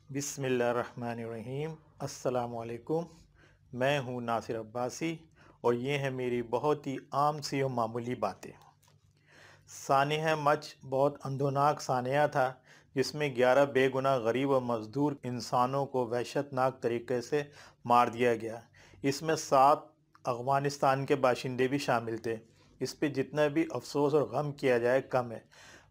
बिस्मिल्लाहिर्रहमानिर्रहीम। अस्सलामुअलैकुम। मैं हूँ नासिर अब्बासी और ये है मेरी बहुत ही आम सी और मामूली बातें। सानिया मच बहुत अंधोनाक सानिया था जिसमें 11 बेगुनाह गरीब और मजदूर इंसानों को वहशतनाक तरीके से मार दिया गया। इसमें 7 अफ़गानिस्तान के बाशिंदे भी शामिल थे। इस पे जितना भी अफसोस और गम किया जाए कम है।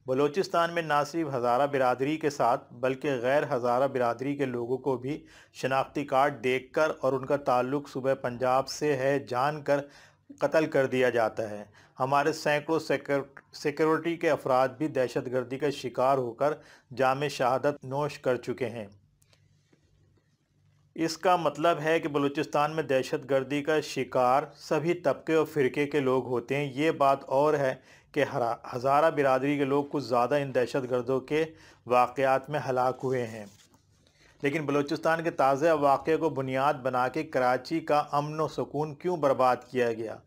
बलूचिस्तान में ना सिर्फ हज़ारा बिरादरी के साथ बल्कि गैर हज़ारा बिरादरी के लोगों को भी शनाख्ती कार्ड देखकर और उनका ताल्लुक़ सूबे पंजाब से है जानकर कत्ल कर दिया जाता है। हमारे सैकड़ों सिक्योरिटी के अफराद भी दहशतगर्दी का शिकार होकर जामे शहादत नोश कर चुके हैं। इसका मतलब है कि बलूचिस्तान में दहशतगर्दी का शिकार सभी तबके और फ़िरके के लोग होते हैं। ये बात और है कि हज़ारा बिरादरी के लोग कुछ ज़्यादा इन दहशतगर्दों के वाक़यात में हलाक हुए हैं। लेकिन बलूचिस्तान के ताज़ा वाक़े को बुनियाद बना के कराची का अमन व सुकून क्यों बर्बाद किया गया?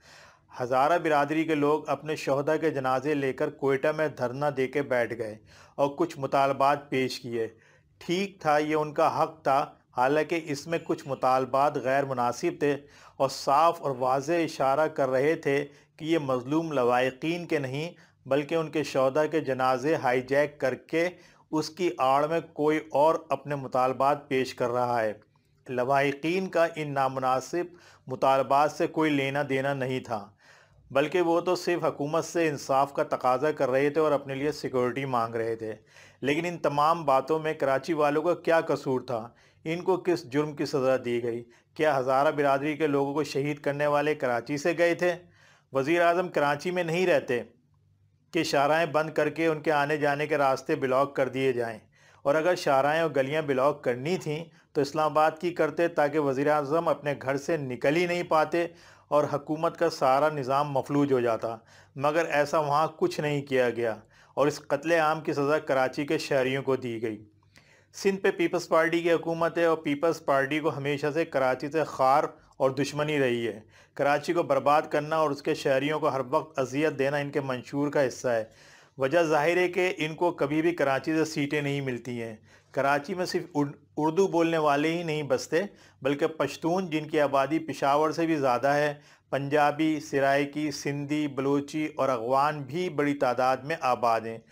हज़ारा बिरादरी के लोग अपने शहदा के जनाजे लेकर कोयटा में धरना दे के बैठ गए और कुछ मुतालबात पेश किए। ठीक था, ये उनका हक़ था। हालांकि इसमें कुछ मुतालबात गैर मुनासिब थे और साफ़ और वाज़ेह इशारा कर रहे थे कि ये मज़लूम लवाहिकीन के नहीं बल्कि उनके शहदा के जनाजे हाईजैक करके उसकी आड़ में कोई और अपने मुतालबात पेश कर रहा है। लवाहिकीन का इन नामुनासिब मुतालबात से कोई लेना देना नहीं था, बल्कि वो तो सिर्फ हुकूमत से इंसाफ का तकाजा कर रहे थे और अपने लिए सिक्योरिटी मांग रहे थे। लेकिन इन तमाम बातों में कराची वालों का क्या कसूर था? इनको किस जुर्म की सज़ा दी गई? क्या हज़ारा बिरादरी के लोगों को शहीद करने वाले कराची से गए थे? वज़ीर आज़म कराची में नहीं रहते कि शाहराहें बंद करके उनके आने जाने के रास्ते ब्लॉक कर दिए जाएं, और अगर शाहराहें और गलियां ब्लॉक करनी थीं तो इस्लामाबाद की करते ताकि वज़ीर आज़म अपने घर से निकल ही नहीं पाते और हुकूमत का सारा निज़ाम मफलूज हो जाता। मगर ऐसा वहाँ कुछ नहीं किया गया और इस कत्ले आम की सज़ा कराची के शहरियों को दी गई। सिंध पे पीपल्स पार्टी की हुकूमत है और पीपल्स पार्टी को हमेशा से कराची से खार और दुश्मनी रही है। कराची को बर्बाद करना और उसके शहरियों को हर वक्त अजियत देना इनके मंशूर का हिस्सा है। वजह ज़ाहिर है कि इनको कभी भी कराची से सीटें नहीं मिलती हैं। कराची में सिर्फ उर्दू बोलने वाले ही नहीं बसते बल्कि पश्तून, जिनकी आबादी पेशावर से भी ज़्यादा है, पंजाबी, सराइकी, सिंधी, बलूची और अगवान भी बड़ी तादाद में आबाद हैं।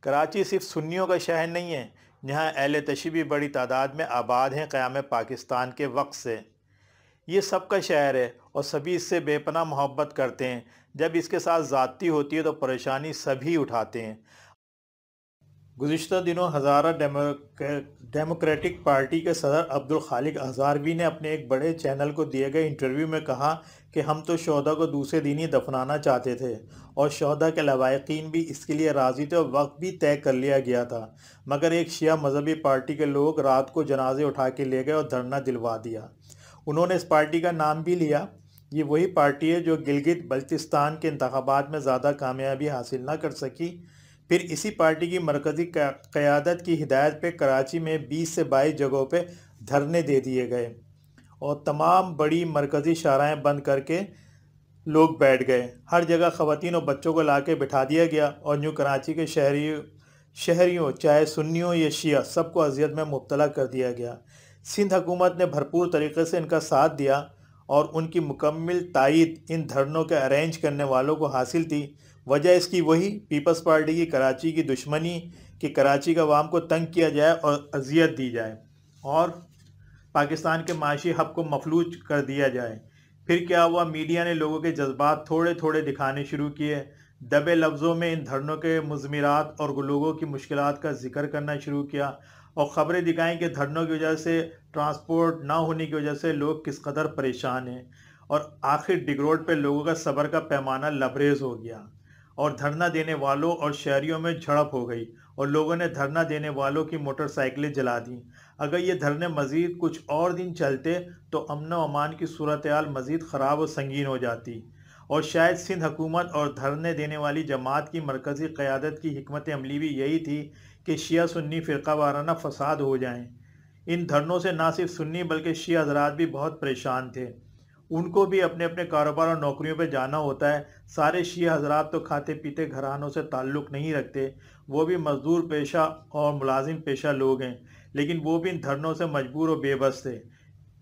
कराची सिर्फ सुन्नियों का शहर नहीं है, जहाँ अहले तशी भी बड़ी तादाद में आबाद हैं क़याम पाकिस्तान के वक्त से। ये सबका शहर है और सभी इससे बेपनाह मोहब्बत करते हैं। जब इसके साथ ज़्यादती होती है तो परेशानी सभी उठाते हैं। गुज़िश्ता दिनों हज़ारा डेमोक्रेटिक पार्टी के सदर अब्दुल खालिक अज़हरवी ने अपने एक बड़े चैनल को दिए गए इंटरव्यू में कहा कि हम तो शहदा को दूसरे दिन ही दफनाना चाहते थे और शहदा के लवाहिकीन भी इसके लिए राज़ी थे और वक्त भी तय कर लिया गया था, मगर एक शिया मजहबी पार्टी के लोग रात को जनाजे उठा के ले गए और धरना दिलवा दिया। उन्होंने इस पार्टी का नाम भी लिया। ये वही पार्टी है जो गिलगित बल्तिस्तान के इंतखाबात में ज़्यादा कामयाबी हासिल ना कर सकी। फिर इसी पार्टी की मरकज़ी क़यादत की हिदायत पे कराची में 20 से 22 जगहों पे धरने दे दिए गए और तमाम बड़ी मरकज़ी शाहराहें बंद करके लोग बैठ गए। हर जगह ख़वातीन और बच्चों को ला के बिठा दिया गया और यूँ कराची के शहरियों चाहे सुन्नियों या शिया सबको अजियत में मुब्तला कर दिया गया। सिंध हुकूमत ने भरपूर तरीके से इनका साथ दिया और उनकी मुकम्मल तायद इन धरनों के अरेंज करने वालों को हासिल थी। वजह इसकी वही पीपल्स पार्टी की कराची की दुश्मनी कि कराची का अवाम को तंग किया जाए और अजियत दी जाए और पाकिस्तान के माशी हब को मफलूज कर दिया जाए। फिर क्या हुआ? मीडिया ने लोगों के जज्बात थोड़े थोड़े दिखाने शुरू किए। दबे लफ्ज़ों में इन धरनों के मुज़मिरात और लोगों की मुश्किलात का जिक्र करना शुरू किया और ख़बरें दिखाएं कि धरनों की वजह से, ट्रांसपोर्ट ना होने की वजह से लोग किस कदर परेशान हैं। और आखिर डिग रोड पर लोगों का सब्र का पैमाना लबरेज हो गया और धरना देने वालों और शहरियों में झड़प हो गई और लोगों ने धरना देने वालों की मोटरसाइकिलें जला दी। अगर ये धरने मज़ीद कुछ और दिन चलते तो अमन व अमान की सूरत हाल मज़ीद ख़राब और संगीन हो जाती और शायद सिंध हुकूमत और धरने देने वाली जमात की मरकज़ी क़यादत की हिकमत अमली भी यही थी कि शिया सुन्नी फ़िरका वाराना फ़साद हो जाएँ। इन धरनों से ना सिर्फ सुन्नी बल्कि शिया हज़रात भी बहुत परेशान थे। उनको भी अपने अपने कारोबार और नौकरियों पर जाना होता है। सारे शिया हज़रात तो खाते पीते घरानों से ताल्लुक़ नहीं रखते, वो भी मज़दूर पेशा और मुलाजिम पेशा लोग हैं। लेकिन वो भी इन धरनों से मजबूर और बेबस थे।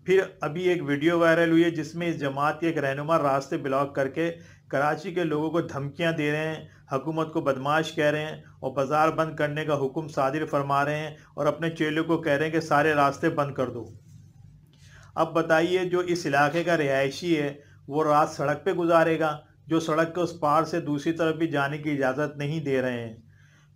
फिर अभी एक वीडियो वायरल हुई है जिसमें इस जमात के एक रहनुमा रास्ते ब्लॉक करके कराची के लोगों को धमकियां दे रहे हैं, हुकूमत को बदमाश कह रहे हैं और बाज़ार बंद करने का हुक्म सादिर फरमा रहे हैं और अपने चेलों को कह रहे हैं कि सारे रास्ते बंद कर दो। अब बताइए, जो इस इलाके का रिहायशी है वो रात सड़क पे गुजारेगा, जो सड़क के उस पार से दूसरी तरफ भी जाने की इजाज़त नहीं दे रहे हैं।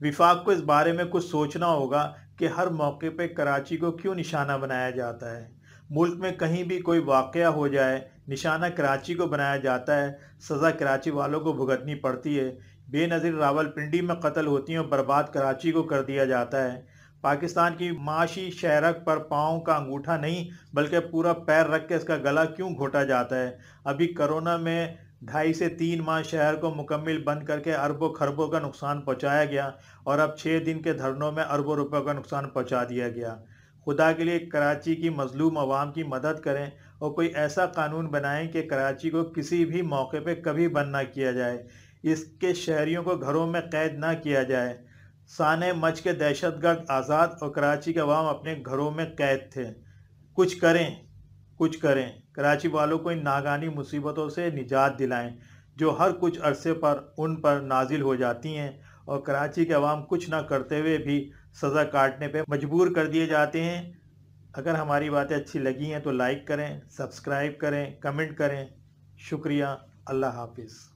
विफाक को इस बारे में कुछ सोचना होगा कि हर मौके पे कराची को क्यों निशाना बनाया जाता है। मुल्क में कहीं भी कोई वाक़या हो जाए, निशाना कराची को बनाया जाता है, सज़ा कराची वालों को भुगतनी पड़ती है। बेनज़ीर रावलपिंडी में कत्ल होती हैं और बर्बाद कराची को कर दिया जाता है। पाकिस्तान की माशी शहरक पर पाँव का अंगूठा नहीं बल्कि पूरा पैर रख के इसका गला क्यों घोटा जाता है। अभी कोरोना में 2.5 से 3 माह शहर को मुकम्मल बंद करके अरबों खरबों का नुकसान पहुंचाया गया और अब 6 दिन के धरनों में अरबों रुपयों का नुकसान पहुंचा दिया गया। खुदा के लिए कराची की मजलूम आवाम की मदद करें और कोई ऐसा कानून बनाएं कि कराची को किसी भी मौके पे कभी बंद ना किया जाए, इसके शहरियों को घरों में कैद ना किया जाए। साने मच के दहशतगर्द आज़ाद और कराची के अवाम अपने घरों में कैद थे। कुछ करें, कुछ करें, कराची वालों को इन नागानी मुसीबतों से निजात दिलाएं जो हर कुछ अरसे पर उन पर नाजिल हो जाती हैं और कराची के अवाम कुछ ना करते हुए भी सज़ा काटने पे मजबूर कर दिए जाते हैं। अगर हमारी बातें अच्छी लगी हैं तो लाइक करें, सब्सक्राइब करें, कमेंट करें। शुक्रिया। अल्लाह हाफिज़।